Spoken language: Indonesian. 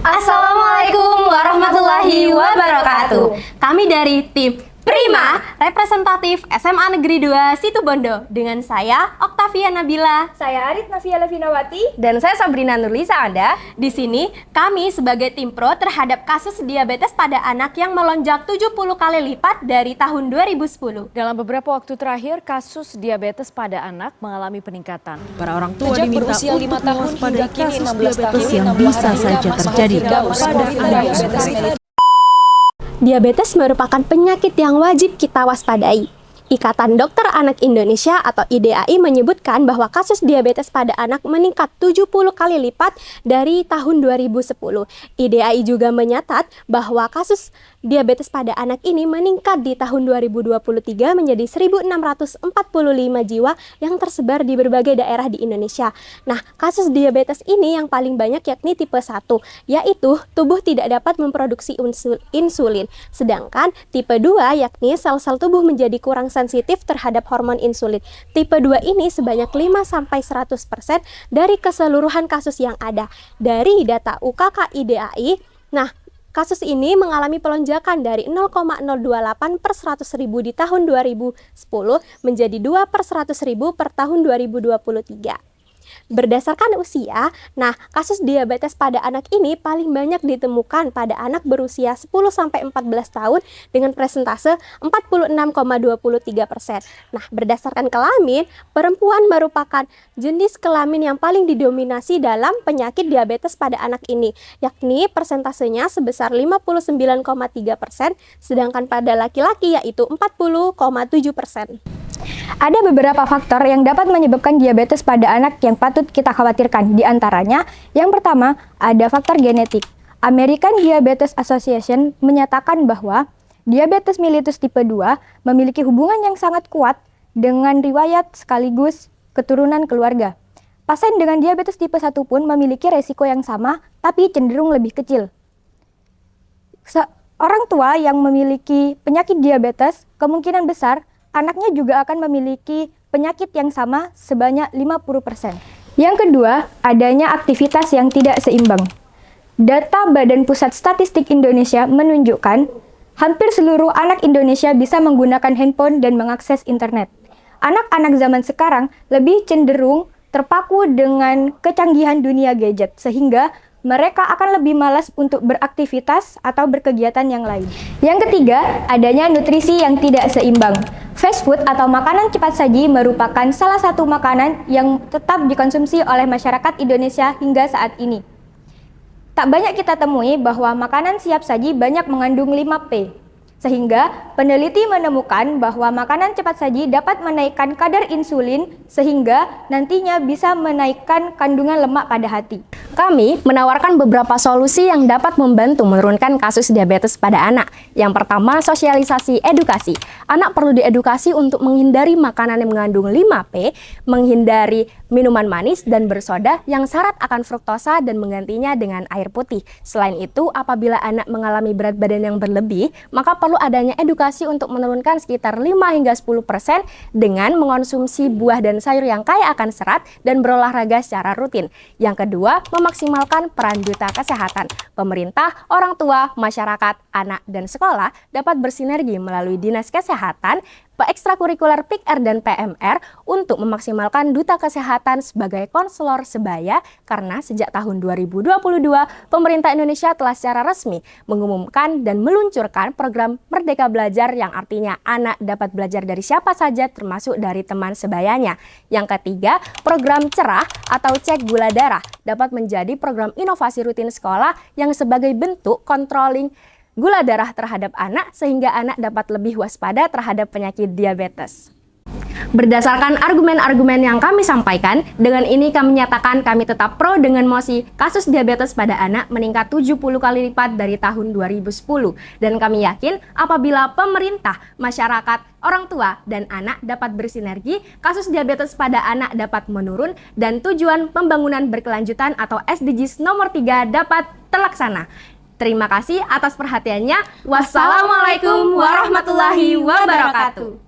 Assalamualaikum warahmatullahi wabarakatuh. Kami dari tim Prima, representatif SMA Negeri 2 Situbondo. Dengan saya, Oktavia Nabila. Saya Arit Navia Levinawati. Dan saya Sabrina Nurlisa Anda. Di sini, kami sebagai tim pro terhadap kasus diabetes pada anak yang melonjak 70 kali lipat dari tahun 2010. Dalam beberapa waktu terakhir, kasus diabetes pada anak mengalami peningkatan. Para orang tua Sejak diminta berusia 5 tahun hingga kini 16 tahun yang bisa saja terjadi pada anak. Diabetes merupakan penyakit yang wajib kita waspadai. Ikatan Dokter Anak Indonesia atau IDAI menyebutkan bahwa kasus diabetes pada anak meningkat 70 kali lipat dari tahun 2010. IDAI juga menyatat bahwa kasus diabetes pada anak ini meningkat di tahun 2023 menjadi 1.645 jiwa yang tersebar di berbagai daerah di Indonesia. Nah, kasus diabetes ini yang paling banyak yakni tipe 1, yaitu tubuh tidak dapat memproduksi insulin. Sedangkan tipe 2 yakni sel-sel tubuh menjadi kurang sensitif terhadap hormon insulin. Tipe 2 ini sebanyak 5-100% dari keseluruhan kasus yang ada. Dari data UKK IDAI, nah, kasus ini mengalami pelonjakan dari 0,028 per 100.000 di tahun 2010 menjadi 2 per 100.000 per tahun 2023. Berdasarkan usia, nah kasus diabetes pada anak ini paling banyak ditemukan pada anak berusia 10-14 tahun dengan presentase 46,23%. Nah, berdasarkan kelamin, perempuan merupakan jenis kelamin yang paling didominasi dalam penyakit diabetes pada anak ini, yakni persentasenya sebesar 59,3%, sedangkan pada laki-laki yaitu 40,7%. Ada beberapa faktor yang dapat menyebabkan diabetes pada anak yang patut kita khawatirkan. Di antaranya, yang pertama, ada faktor genetik. American Diabetes Association menyatakan bahwa diabetes mellitus tipe 2 memiliki hubungan yang sangat kuat dengan riwayat sekaligus keturunan keluarga. Pasien dengan diabetes tipe 1 pun memiliki resiko yang sama, tapi cenderung lebih kecil. Orang tua yang memiliki penyakit diabetes, kemungkinan besar anaknya juga akan memiliki penyakit yang sama sebanyak 50%. Yang kedua, adanya aktivitas yang tidak seimbang. Data Badan Pusat Statistik Indonesia menunjukkan hampir seluruh anak Indonesia bisa menggunakan handphone dan mengakses internet. Anak-anak zaman sekarang lebih cenderung terpaku dengan kecanggihan dunia gadget, sehingga mereka akan lebih malas untuk beraktivitas atau berkegiatan yang lain. Yang ketiga, adanya nutrisi yang tidak seimbang. Fast food atau makanan cepat saji merupakan salah satu makanan yang tetap dikonsumsi oleh masyarakat Indonesia hingga saat ini. Tak banyak kita temui bahwa makanan siap saji banyak mengandung 5P. Sehingga peneliti menemukan bahwa makanan cepat saji dapat menaikkan kadar insulin sehingga nantinya bisa menaikkan kandungan lemak pada hati. Kami menawarkan beberapa solusi yang dapat membantu menurunkan kasus diabetes pada anak. Yang pertama, sosialisasi edukasi. Anak perlu diedukasi untuk menghindari makanan yang mengandung 5P, menghindari minuman manis dan bersoda yang syarat akan fruktosa dan menggantinya dengan air putih. Selain itu, apabila anak mengalami berat badan yang berlebih, maka perlu adanya edukasi untuk menurunkan sekitar 5-10% dengan mengonsumsi buah dan sayur yang kaya akan serat dan berolahraga secara rutin. Yang kedua, memaksimalkan peran duta kesehatan. Pemerintah, orang tua, masyarakat, anak, dan sekolah dapat bersinergi melalui Dinas Kesehatan, ekstrakurikuler PIKR dan PMR untuk memaksimalkan duta kesehatan sebagai konselor sebaya karena sejak tahun 2022 pemerintah Indonesia telah secara resmi mengumumkan dan meluncurkan program Merdeka Belajar yang artinya anak dapat belajar dari siapa saja termasuk dari teman sebayanya. Yang ketiga, program cerah atau cek gula darah dapat menjadi program inovasi rutin sekolah yang sebagai bentuk controlling gula darah terhadap anak sehingga anak dapat lebih waspada terhadap penyakit diabetes. Berdasarkan argumen-argumen yang kami sampaikan, dengan ini kami nyatakan kami tetap pro dengan mosi kasus diabetes pada anak meningkat 70 kali lipat dari tahun 2010. Dan kami yakin apabila pemerintah, masyarakat, orang tua, dan anak dapat bersinergi, kasus diabetes pada anak dapat menurun dan tujuan pembangunan berkelanjutan atau SDGs nomor 3 dapat terlaksana. Terima kasih atas perhatiannya. Wassalamualaikum warahmatullahi wabarakatuh.